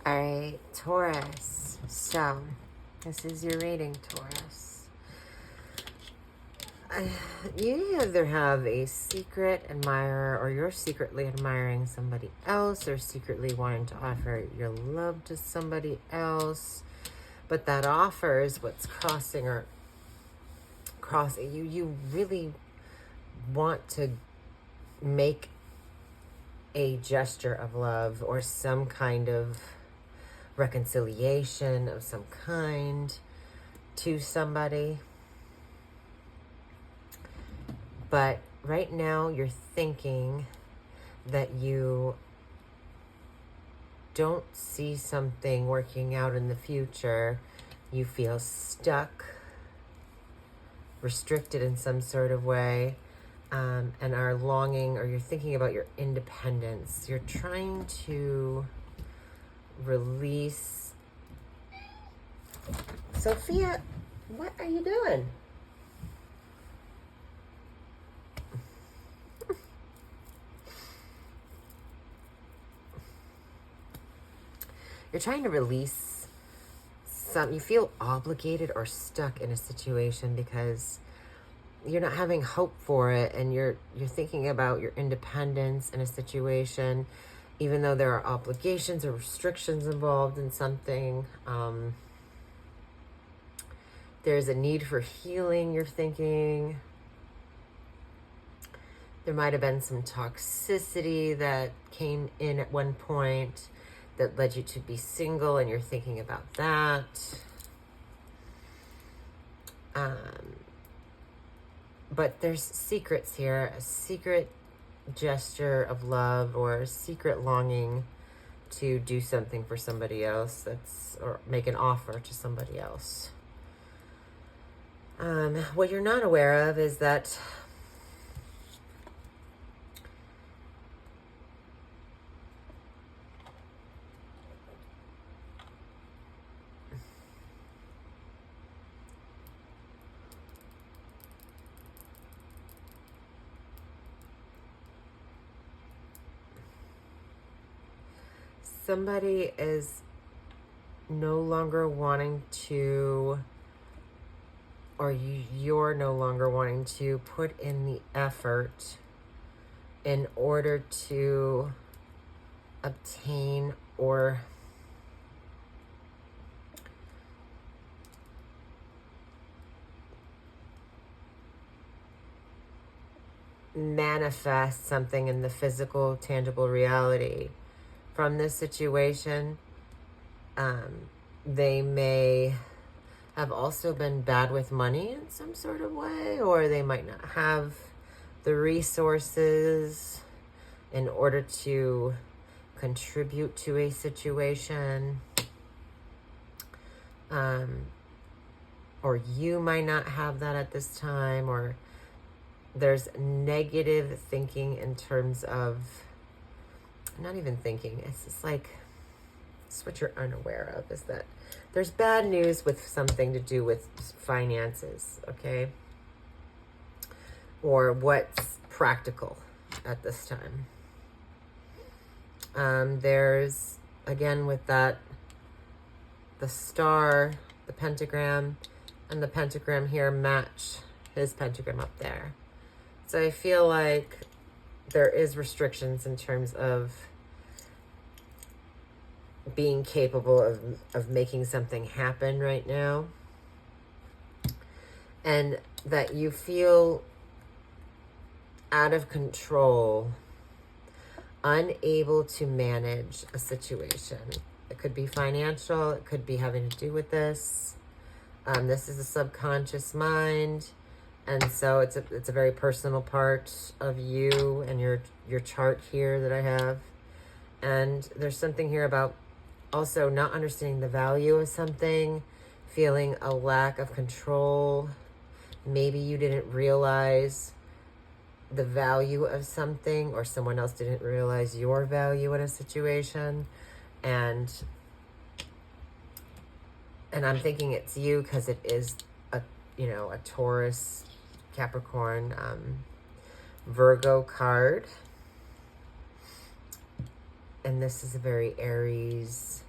All right, Taurus. So, this is your reading, Taurus. You either have a secret admirer, or you're secretly admiring somebody else, or secretly wanting to offer your love to somebody else. But that offer is what's crossing you. You really want to make a gesture of love or some kind of reconciliation of some kind to somebody. But right now you're thinking that you don't see something working out in the future. You feel stuck, restricted in some sort of way, and are longing, or you're thinking about your independence. You're trying to release. Sophia, what are you doing? You're trying to release you feel obligated or stuck in a situation because you're not having hope for it, and you're thinking about your independence in a situation, even though there are obligations or restrictions involved in something. There's a need for healing, you're thinking. There might have been some toxicity that came in at one point that led you to be single, and you're thinking about that. But there's secrets here, a secret gesture of love or a secret longing to do something for somebody else, or make an offer to somebody else. What you're not aware of is that somebody is no longer wanting to, or you're no longer wanting to put in the effort in order to obtain or manifest something in the physical, tangible reality from this situation. They may have also been bad with money in some sort of way, or they might not have the resources in order to contribute to a situation. Or you might not have that at this time, or there's negative thinking in terms of, not even thinking, it's just like, it's what you're unaware of, is that there's bad news with something to do with finances, okay? Or what's practical at this time. There's, again, with that, the star, the pentagram, and the pentagram here match his pentagram up there. So I feel like there is restrictions in terms of being capable of making something happen right now. And that you feel out of control, unable to manage a situation. It could be financial, it could be having to do with this. This is a subconscious mind. And so it's a very personal part of you and your chart here that I have. And there's something here about also not understanding the value of something, feeling a lack of control. Maybe you didn't realize the value of something, or someone else didn't realize your value in a situation. And I'm thinking it's you, because it is a Taurus, Capricorn, Virgo card. And this is a very Aries,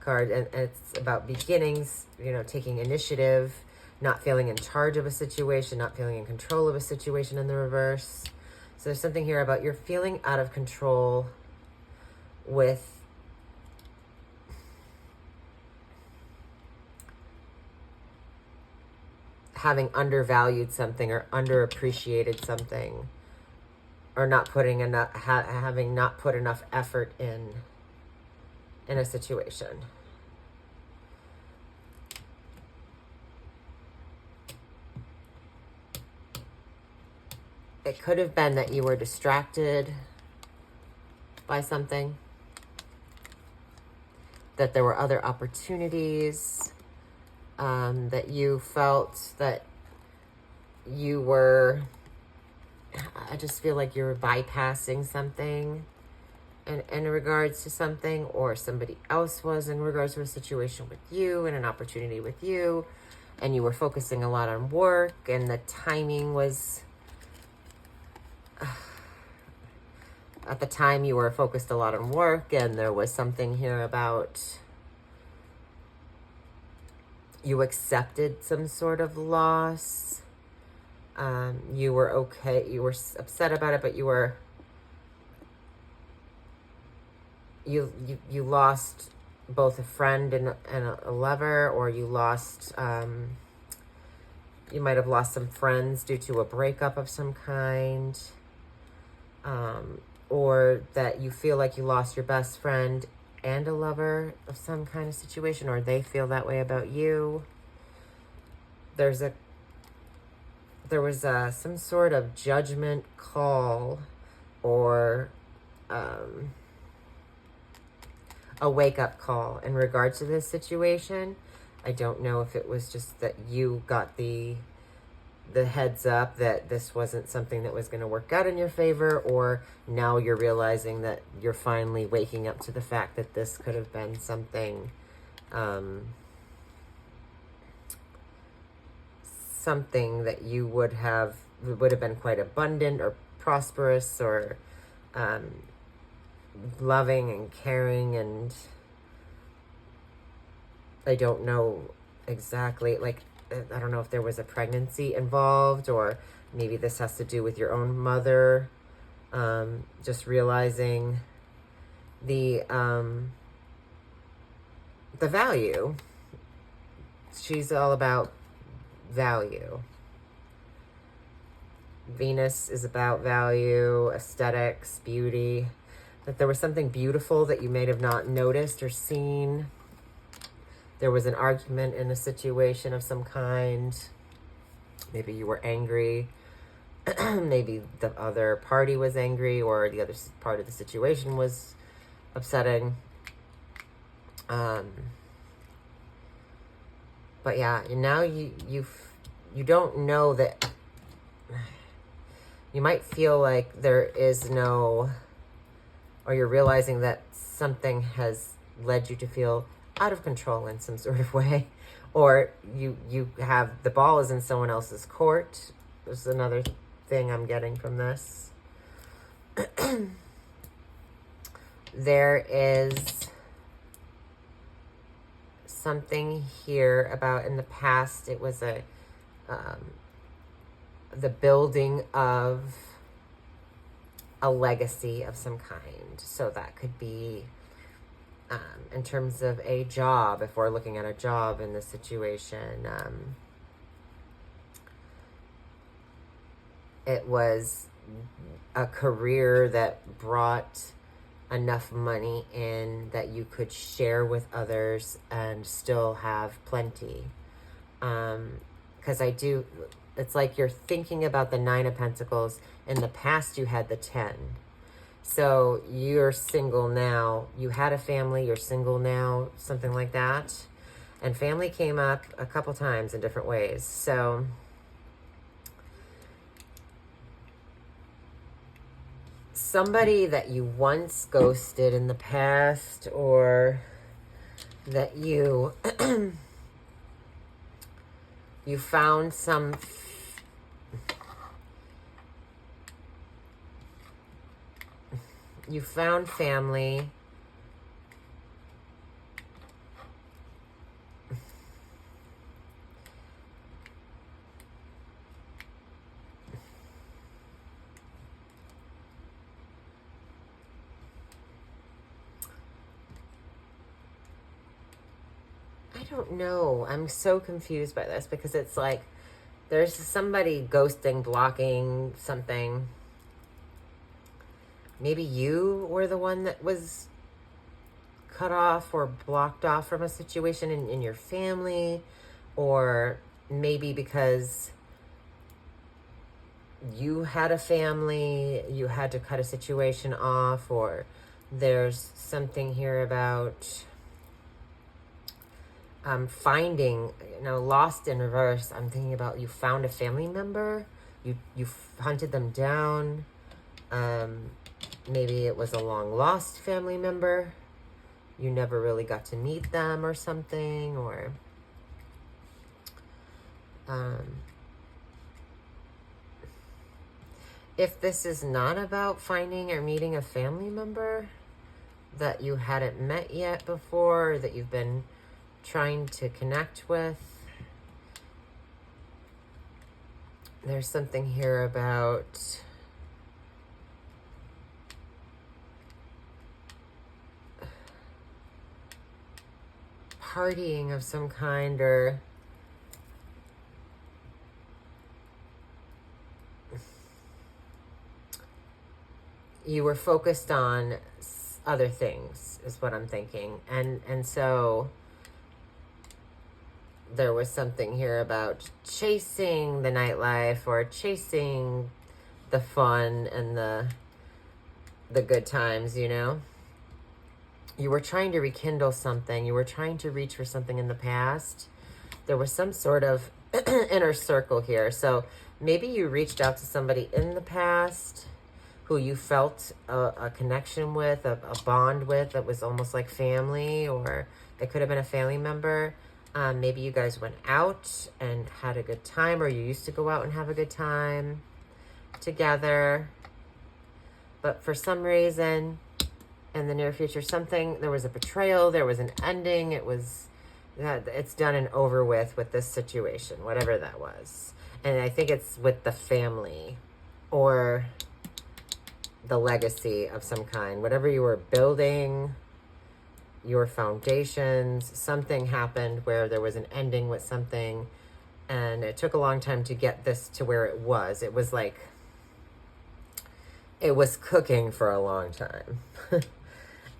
card, and it's about beginnings, you know, taking initiative, not feeling in charge of a situation, not feeling in control of a situation in the reverse. So there's something here about you're feeling out of control with having undervalued something or underappreciated something, or not putting enough, having not put enough effort in a situation. It could have been that you were distracted by something, that there were other opportunities, that you felt that you were, I just feel like you were bypassing something in regards to something, or somebody else was in regards to a situation with you and an opportunity with you, and you were focusing a lot on work, and the timing was, at the time you were focused a lot on work, and there was something here about you accepted some sort of loss. You were okay, you were upset about it, but you were, you lost both a friend and a lover, or you lost, you might have lost some friends due to a breakup of some kind, or that you feel like you lost your best friend and a lover of some kind of situation, or they feel that way about you. There was some sort of judgment call, or a wake-up call in regards to this situation. I don't know if it was just that you got the heads up that this wasn't something that was going to work out in your favor, or now you're realizing that you're finally waking up to the fact that this could have been something, something that you would have been quite abundant or prosperous, or loving and caring, and I don't know exactly, like, I don't know if there was a pregnancy involved, or maybe this has to do with your own mother. Just realizing the value. She's all about value. Venus is about value, aesthetics, beauty. That there was something beautiful that you may have not noticed or seen. There was an argument in a situation of some kind. Maybe you were angry. Maybe the other party was angry, or the other part of the situation was upsetting. But yeah, now you don't know that. You might feel like there is no, or you're realizing that something has led you to feel out of control in some sort of way, or you have, the ball is in someone else's court. There's another thing I'm getting from this. There is something here about, in the past, it was the building of a legacy of some kind. So that could be in terms of a job, if we're looking at a job in this situation. It was a career that brought enough money in that you could share with others and still have plenty. Because it's like you're thinking about the Nine of Pentacles. In the past, you had the 10. So you're single now. You had a family, you're single now, something like that. And family came up a couple times in different ways. So somebody that you once ghosted in the past, or that you you found some you found family I don't know. I'm so confused by this because it's like there's somebody ghosting, blocking something. Maybe you were the one that was cut off or blocked off from a situation in your family, or maybe because you had a family, you had to cut a situation off, or there's something here about finding, lost in reverse. I'm thinking about you found a family member, you hunted them down. Maybe it was a long lost family member. You never really got to meet them or something, or if this is not about finding or meeting a family member that you hadn't met yet before, that you've been trying to connect with, there's something here about partying of some kind, or you were focused on other things is what I'm thinking. And so there was something here about chasing the nightlife or chasing the fun and the good times, You were trying to rekindle something. You were trying to reach for something in the past. There was some sort of inner circle here. So maybe you reached out to somebody in the past who you felt a connection with, a bond with, that was almost like family, or it could have been a family member. Maybe you guys went out and had a good time, or you used to go out and have a good time together. But for some reason, in the near future, there was a betrayal, there was an ending, it's done and over with this situation, whatever that was. And I think it's with the family or the legacy of some kind. Whatever you were building, your foundations, something happened where there was an ending with something, and it took a long time to get this to where it was. It was like, it was cooking for a long time.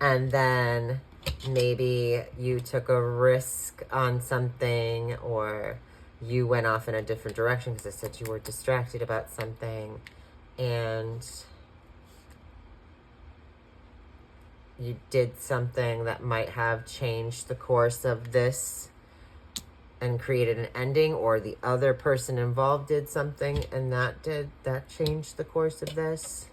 And then maybe you took a risk on something, or you went off in a different direction because it said you were distracted about something, and you did something that might have changed the course of this and created an ending, or the other person involved did something and that changed the course of this.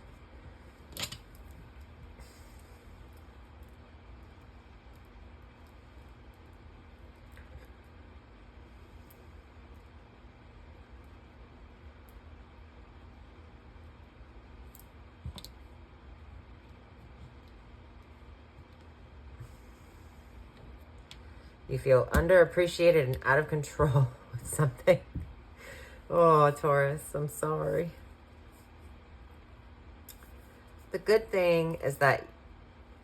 You feel underappreciated and out of control with something. Oh, Taurus, I'm sorry. The good thing is that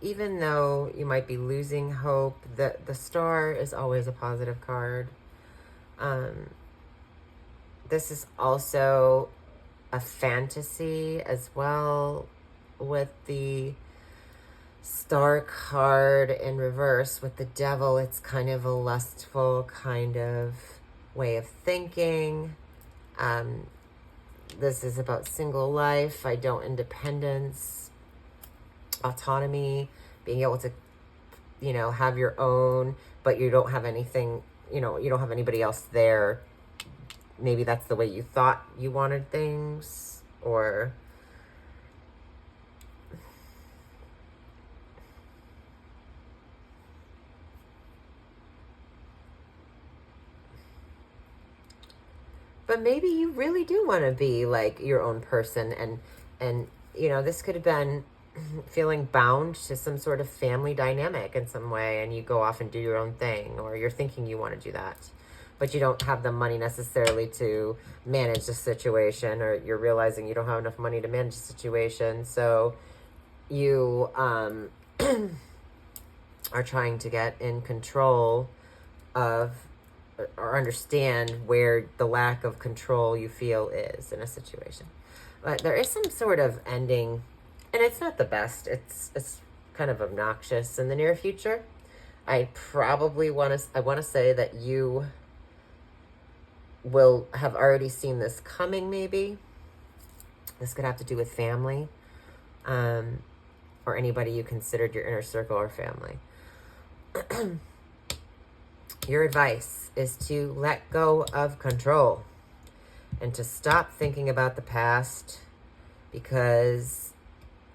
even though you might be losing hope, the star is always a positive card. This is also a fantasy as well, with the star card in reverse with the devil. It's kind of a lustful kind of way of thinking. This is about single life, independence, autonomy, being able to, have your own, but you don't have anything, you don't have anybody else there. Maybe that's the way you thought you wanted things, or but maybe you really do want to be like your own person, and this could have been feeling bound to some sort of family dynamic in some way, and you go off and do your own thing, or you're thinking you want to do that, but you don't have the money necessarily to manage the situation, or you're realizing you don't have enough money to manage the situation, so you are trying to get in control of or understand where the lack of control you feel is in a situation. But there is some sort of ending, and it's not the best. It's kind of obnoxious in the near future. I want to say that you will have already seen this coming, maybe. This could have to do with family, or anybody you considered your inner circle or family. Your advice is to let go of control and to stop thinking about the past, because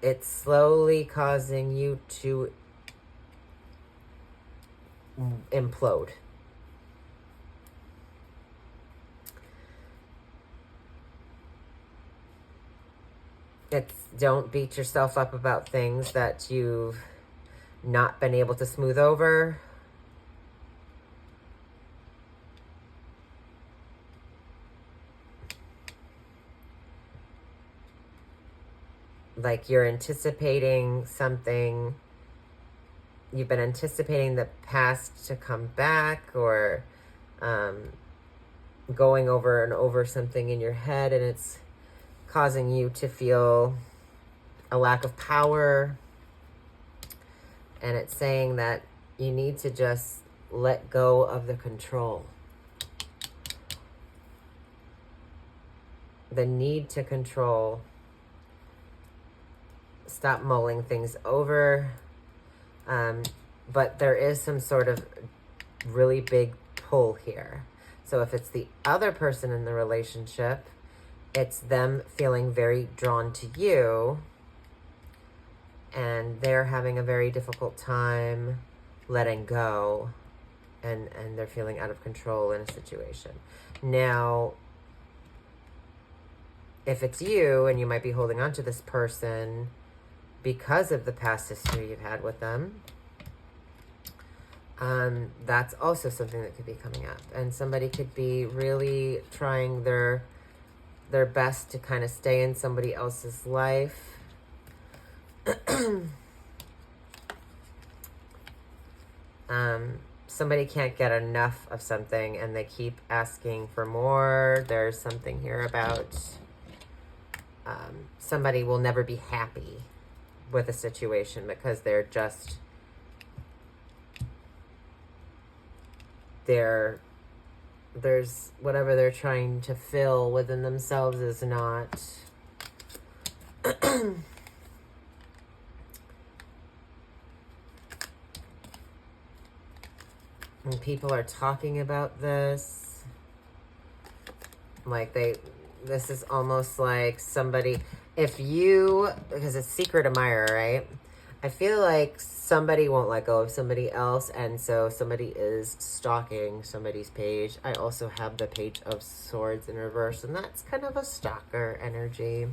it's slowly causing you to implode. Don't beat yourself up about things that you've not been able to smooth over. Like you're anticipating something, you've been anticipating the past to come back, or going over and over something in your head, and it's causing you to feel a lack of power. And it's saying that you need to just let go of the control. The need to control. Stop mulling things over. But there is some sort of really big pull here. So if it's the other person in the relationship, it's them feeling very drawn to you, and they're having a very difficult time letting go, and they're feeling out of control in a situation. Now, if it's you and you might be holding on to this person because of the past history you've had with them, that's also something that could be coming up. And somebody could be really trying their best to kind of stay in somebody else's life. Somebody can't get enough of something and they keep asking for more. There's something here about somebody will never be happy with a situation because they're just, there's whatever they're trying to fill within themselves is not and people are talking about this like this is almost like somebody, because it's secret admirer, right? I feel like somebody won't let go of somebody else, and so somebody is stalking somebody's page. I also have the Page of Swords in reverse, and that's kind of a stalker energy.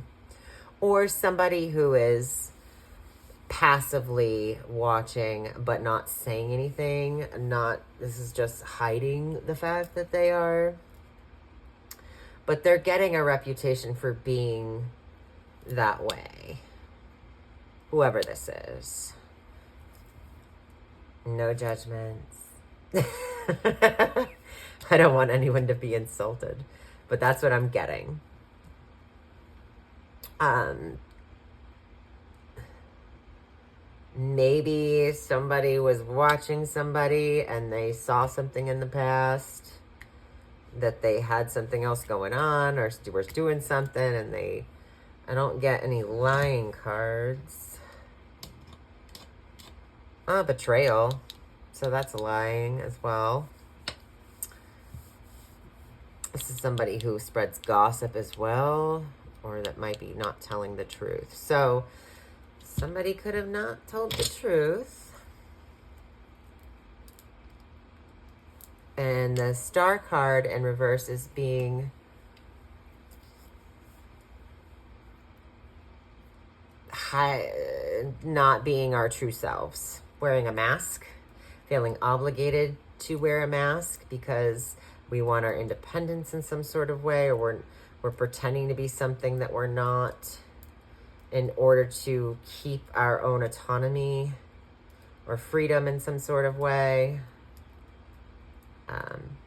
Or somebody who is passively watching but not saying anything. This is just hiding the fact that they are. But they're getting a reputation for being that way. Whoever this is. No judgments. I don't want anyone to be insulted, but that's what I'm getting. Maybe somebody was watching somebody and they saw something in the past that they had something else going on or were doing something, and I don't get any lying cards. Betrayal. So that's lying as well. This is somebody who spreads gossip as well, or that might be not telling the truth. So somebody could have not told the truth. And the Star card in reverse is not being our true selves. Wearing a mask, feeling obligated to wear a mask because we want our independence in some sort of way, or we're pretending to be something that we're not in order to keep our own autonomy or freedom in some sort of way. Um,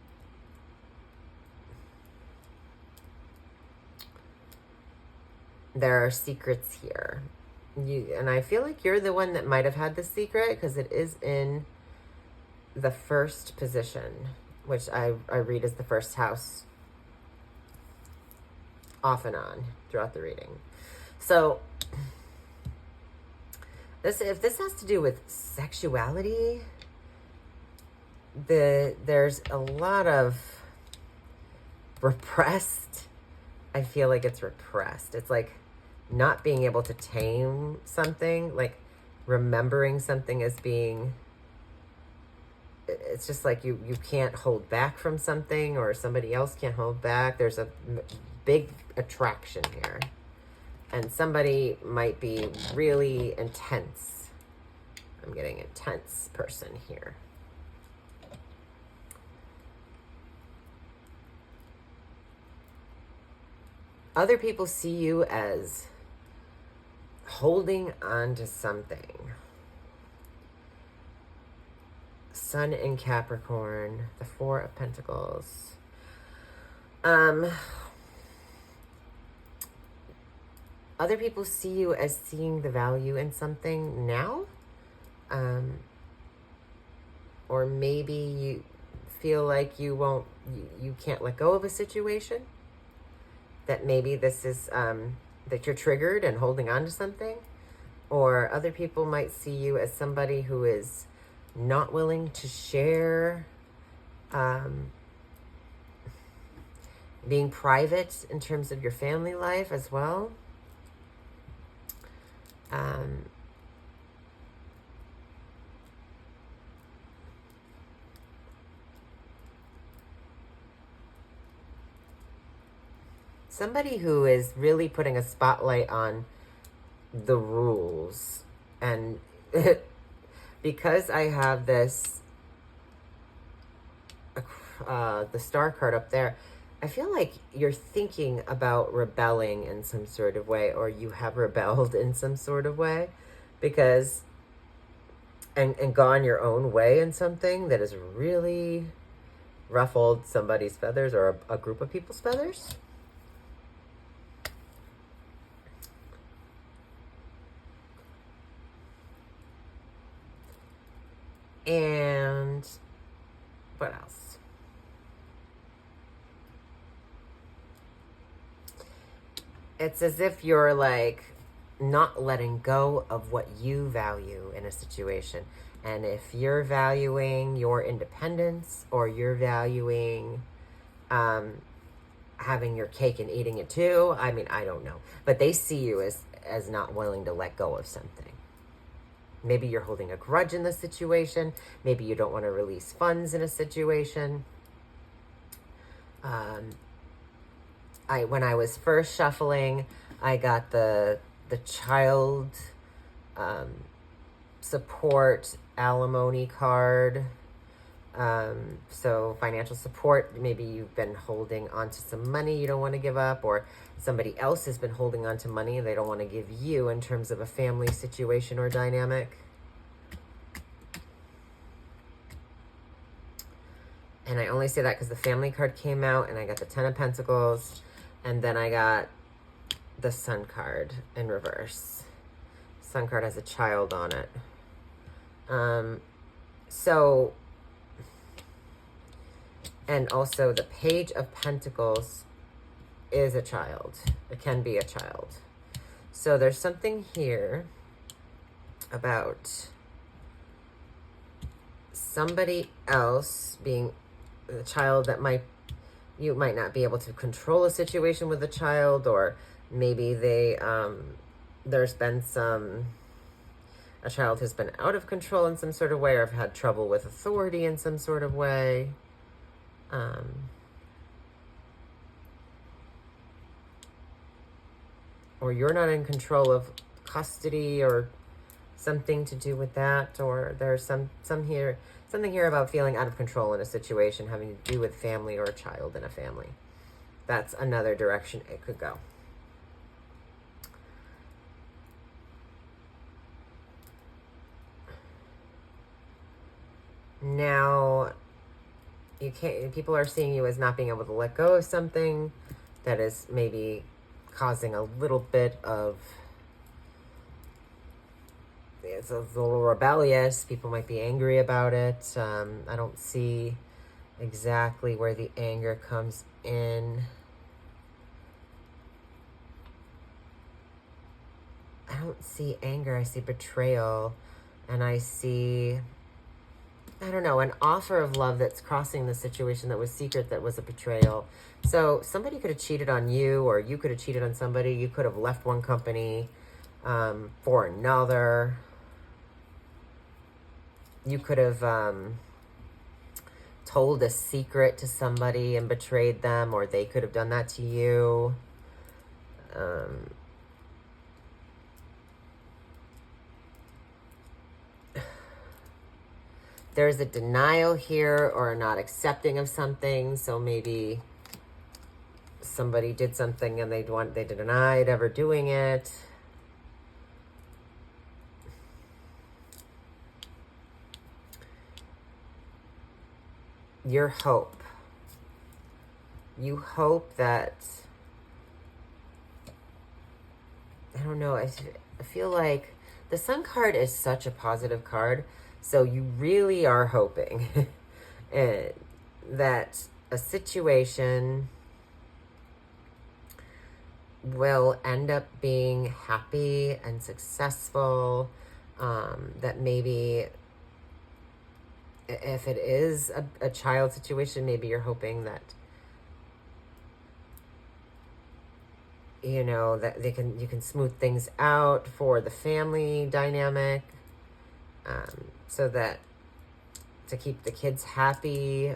there are secrets here. And I feel like you're the one that might have had the secret, because it is in the first position, which I read as the first house off and on throughout the reading. So if this has to do with sexuality, there's a lot of repressed. I feel like it's repressed. It's like not being able to tame something, like remembering something as being, it's just like you can't hold back from something, or somebody else can't hold back. There's a big attraction here, and somebody might be really intense. I'm getting intense person here. Other people see you as holding on to something. Sun in Capricorn, the Four of Pentacles. Other people see you as seeing the value in something now. Or maybe you feel like you can't let go of a situation. That maybe this is, that you're triggered and holding on to something. Or other people might see you as somebody who is not willing to share, being private in terms of your family life as well. Somebody who is really putting a spotlight on the rules. And because I have this, the star card up there, I feel like you're thinking about rebelling in some sort of way, or you have rebelled in some sort of way, because, and gone your own way in something that has really ruffled somebody's feathers, or a group of people's feathers. And what else? It's as if you're like not letting go of what you value in a situation. And if you're valuing your independence, or you're valuing having your cake and eating it too, I mean, I don't know. But they see you as not willing to let go of something. Maybe you're holding a grudge in the situation. Maybe you don't want to release funds in a situation. When I was first shuffling, I got the child support alimony card. So financial support, maybe you've been holding onto some money you don't want to give up, or somebody else has been holding on to money they don't want to give you in terms of a family situation or dynamic. And I only say that because the family card came out, and I got the Ten of Pentacles, and then I got the Sun card in reverse. Sun card has a child on it. So, and also the Page of Pentacles is a child. It can be a child. So there's something here about somebody else being the child that you might not be able to control a situation with a child, or maybe there's been a child has been out of control in some sort of way, or have had trouble with authority in some sort of way. Or you're not in control of custody, or something to do with that, or there's something here about feeling out of control in a situation having to do with family or a child in a family. That's another direction it could go. Now, people are seeing you as not being able to let go of something that is maybe causing a little bit of, it's a little rebellious. People might be angry about it. I don't see exactly where the anger comes in. I don't see anger. I see betrayal. And I see, I don't know, an offer of love that's crossing the situation that was secret, that was a betrayal. So somebody could have cheated on you, or you could have cheated on somebody. You could have left one company for another. You could have told a secret to somebody and betrayed them, or they could have done that to you. There's a denial here, or a not accepting of something. So maybe somebody did something and they denied ever doing it. Your hope. You hope that, I don't know, I feel like the Sun card is such a positive card. So you really are hoping that a situation will end up being happy and successful. That maybe if it is a child situation, maybe you're hoping that, you know, that you can smooth things out for the family dynamic. So that to keep the kids happy,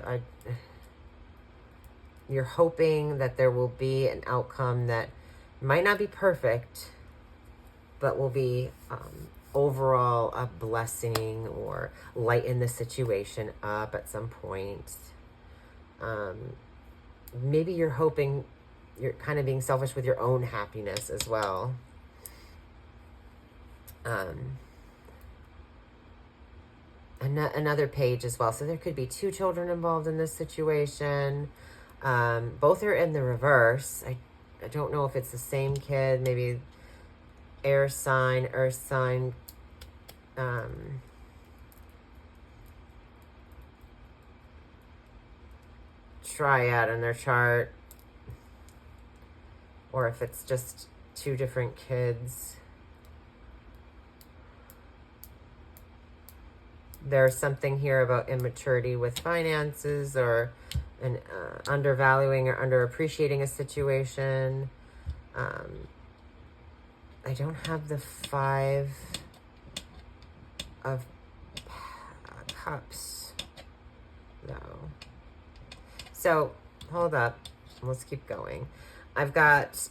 you're hoping that there will be an outcome that might not be perfect, but will be overall a blessing, or lighten the situation up at some point. Maybe you're hoping, you're kind of being selfish with your own happiness as well. Another page as well. So there could be 2 children involved in this situation. Both are in the reverse. I don't know if it's the same kid. Maybe air sign, earth sign. Triad in their chart. Or if it's just 2 different kids. There's something here about immaturity with finances, or an undervaluing or underappreciating a situation. I don't have the 5 of Cups, though. So, hold up. Let's keep going. I've got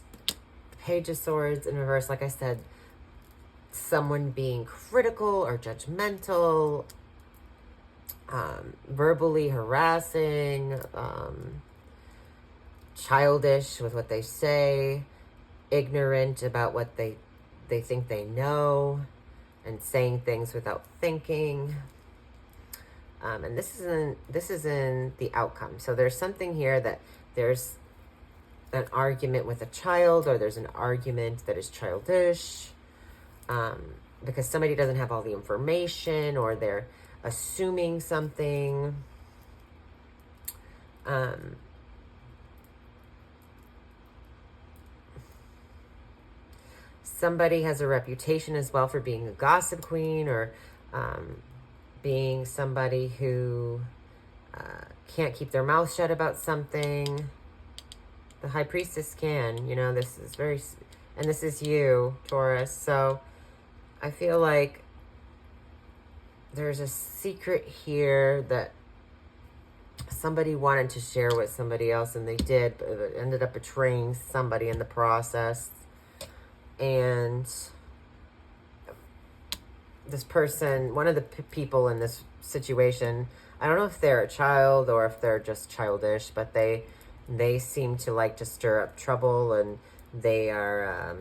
Page of Swords in reverse. Like I said, someone being critical or judgmental, verbally harassing, childish with what they say, ignorant about what they think they know, and saying things without thinking. And this isn't the outcome. So there's something here that there's an argument with a child, or there's an argument that is childish, because somebody doesn't have all the information, or they're assuming something. Somebody has a reputation as well for being a gossip queen, or being somebody who can't keep their mouth shut about something. The High Priestess can, you know, this is very, and this is you, Taurus. So I feel like there's a secret here that somebody wanted to share with somebody else, and they did, but it ended up betraying somebody in the process. And this person, one of the people in this situation, I don't know if they're a child or if they're just childish, but they seem to like to stir up trouble, and they are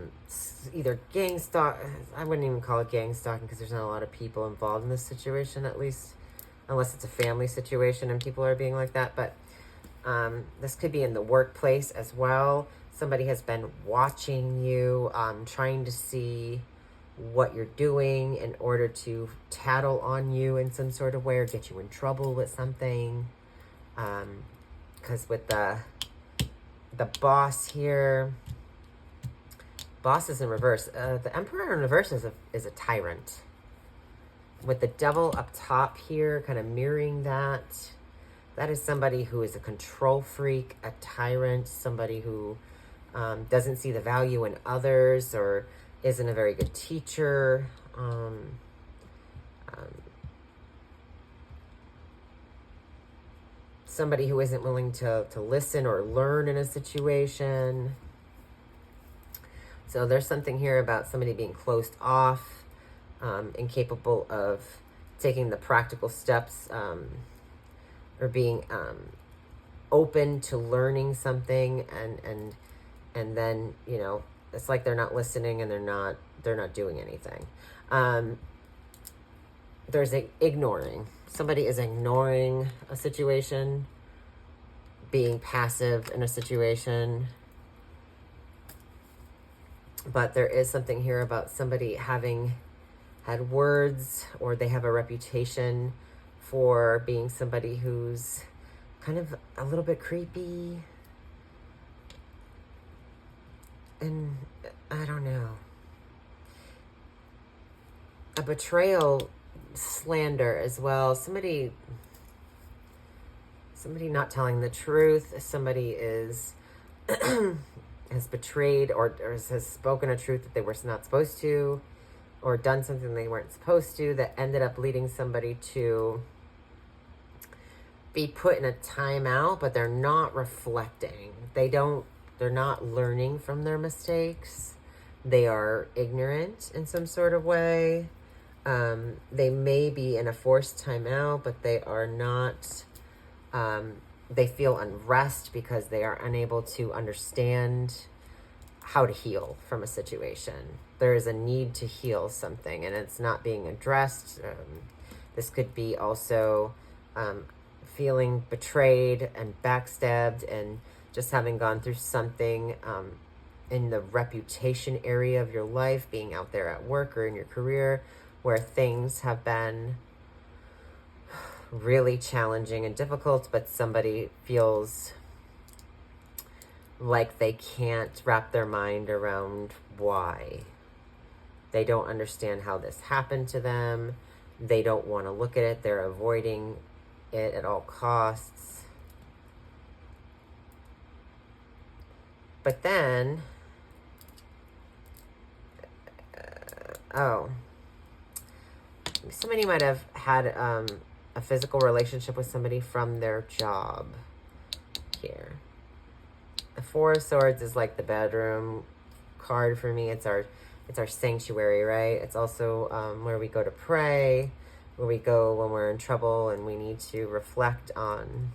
either gang stalk. I wouldn't even call it gang stalking, because there's not a lot of people involved in this situation, at least unless it's a family situation and people are being like that. But this could be in the workplace as well. Somebody has been watching you, trying to see what you're doing in order to tattle on you in some sort of way or get you in trouble with something. Because with the boss here, boss is in reverse. The emperor in reverse is a tyrant. With the devil up top here, kind of mirroring that, that is somebody who is a control freak, a tyrant, somebody who doesn't see the value in others or isn't a very good teacher. Somebody who isn't willing to listen or learn in a situation. So there's something here about somebody being closed off, incapable of taking the practical steps, or being open to learning something, and then, you know, it's like they're not listening and they're not doing anything. There's ignoring. Somebody is ignoring a situation, being passive in a situation. But there is something here about somebody having had words, or they have a reputation for being somebody who's kind of a little bit creepy. And I don't know. A betrayal, slander as well. Somebody not telling the truth. Somebody is has betrayed or has spoken a truth that they were not supposed to, or done something they weren't supposed to, that ended up leading somebody to be put in a timeout, but they're not reflecting. They're not learning from their mistakes. They are ignorant in some sort of way. They may be in a forced timeout, but they are not, they feel unrest because they are unable to understand how to heal from a situation. There is a need to heal something and it's not being addressed. This could be also feeling betrayed and backstabbed and just having gone through something in the reputation area of your life, being out there at work or in your career where things have been really challenging and difficult, but somebody feels like they can't wrap their mind around why. They don't understand how this happened to them. They don't want to look at it. They're avoiding it at all costs. But then, somebody might have had a physical relationship with somebody from their job here. The Four of Swords is like the bedroom card for me. It's our sanctuary, right? It's also where we go to pray, where we go when we're in trouble and we need to reflect on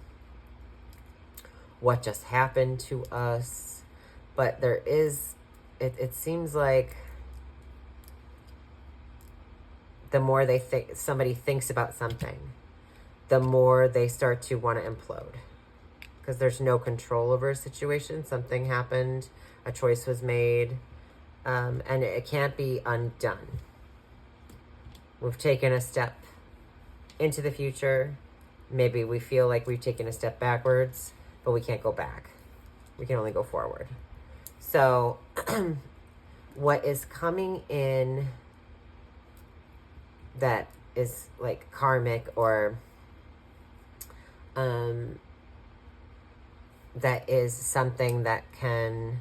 what just happened to us. But there is, it seems like the more somebody thinks about something, the more they start to want to implode. Because there's no control over a situation. Something happened, a choice was made, and it can't be undone. We've taken a step into the future. Maybe we feel like we've taken a step backwards, but we can't go back. We can only go forward. So what is coming in that is like karmic, or that is something that can,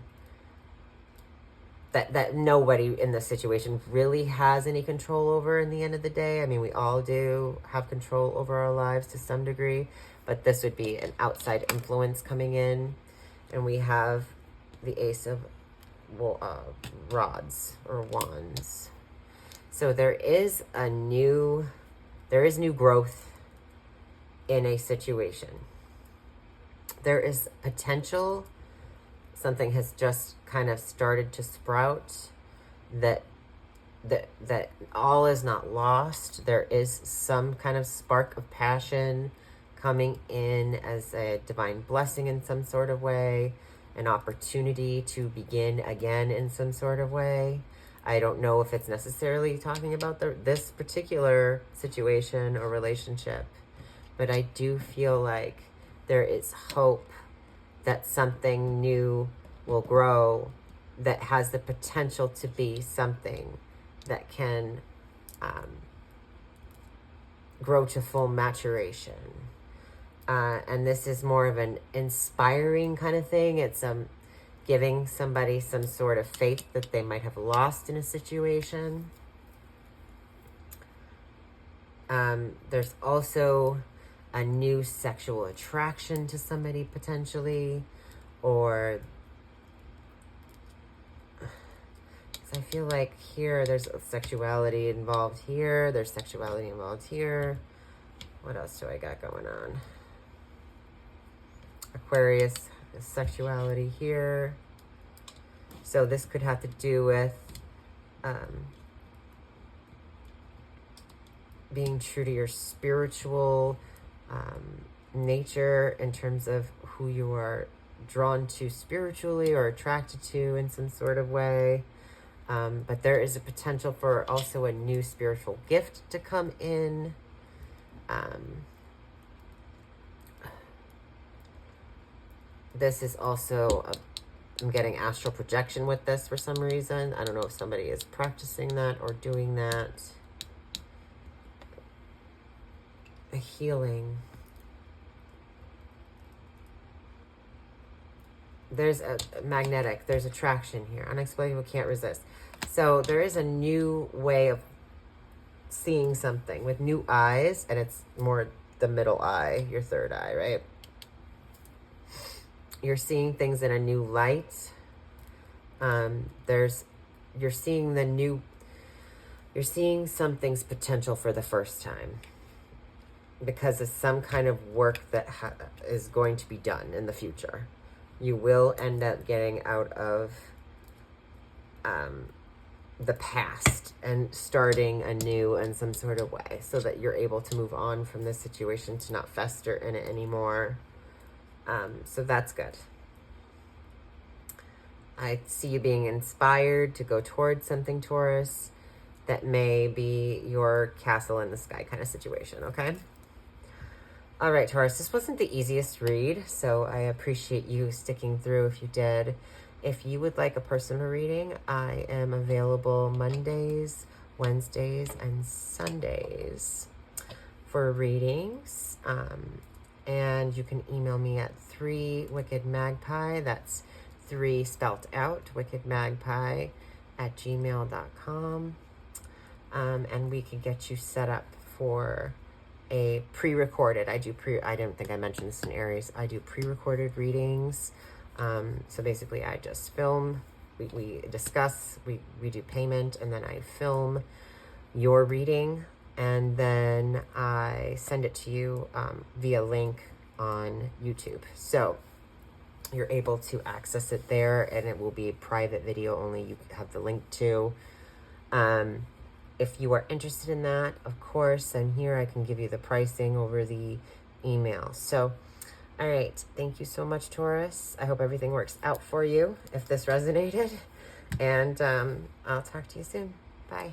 that nobody in this situation really has any control over in the end of the day. I mean, we all do have control over our lives to some degree, but this would be an outside influence coming in. And we have the Ace of Rods or Wands. So there is new growth in a situation. There is potential. Something has just kind of started to sprout that that all is not lost. There is some kind of spark of passion coming in as a divine blessing in some sort of way, an opportunity to begin again in some sort of way. I don't know if it's necessarily talking about this particular situation or relationship, but I do feel like there is hope that something new will grow that has the potential to be something that can grow to full maturation. And this is more of an inspiring kind of thing. It's giving somebody some sort of faith that they might have lost in a situation. There's also a new sexual attraction to somebody potentially, or I feel like here there's sexuality involved here. There's sexuality involved here. What else do I got going on? Aquarius, sexuality here. So this could have to do with being true to your spiritual nature in terms of who you are drawn to spiritually or attracted to in some sort of way. But there is a potential for also a new spiritual gift to come in. This is also, I'm getting astral projection with this for some reason. I don't know if somebody is practicing that or doing that. A healing. There's a magnetic, there's attraction here. Unexplainable, can't resist. So there is a new way of seeing something with new eyes, and it's more the middle eye, your third eye, right? You're seeing things in a new light. You're seeing something's potential for the first time because of some kind of work that is going to be done in the future. You will end up getting out of the past and starting anew in some sort of way so that you're able to move on from this situation, to not fester in it anymore. So that's good. I see you being inspired to go towards something, Taurus, that may be your castle in the sky kind of situation, okay? All right, Taurus, this wasn't the easiest read, so I appreciate you sticking through if you did. If you would like a personal reading, I am available Mondays, Wednesdays, and Sundays for readings. And you can email me at 3wickedmagpie. That's 3 spelt out, wickedmagpie@gmail.com. And we can get you set up for a pre-recorded. I don't think I mentioned this in Aries. I do pre-recorded readings. So basically I just film, we discuss, we do payment, and then I film your reading, and then I send it to you via link on YouTube. So you're able to access it there, and it will be private video only. You have the link to. If you are interested in that, of course, I'm here. I can give you the pricing over the email. So, all right. Thank you so much, Taurus. I hope everything works out for you if this resonated. And I'll talk to you soon. Bye.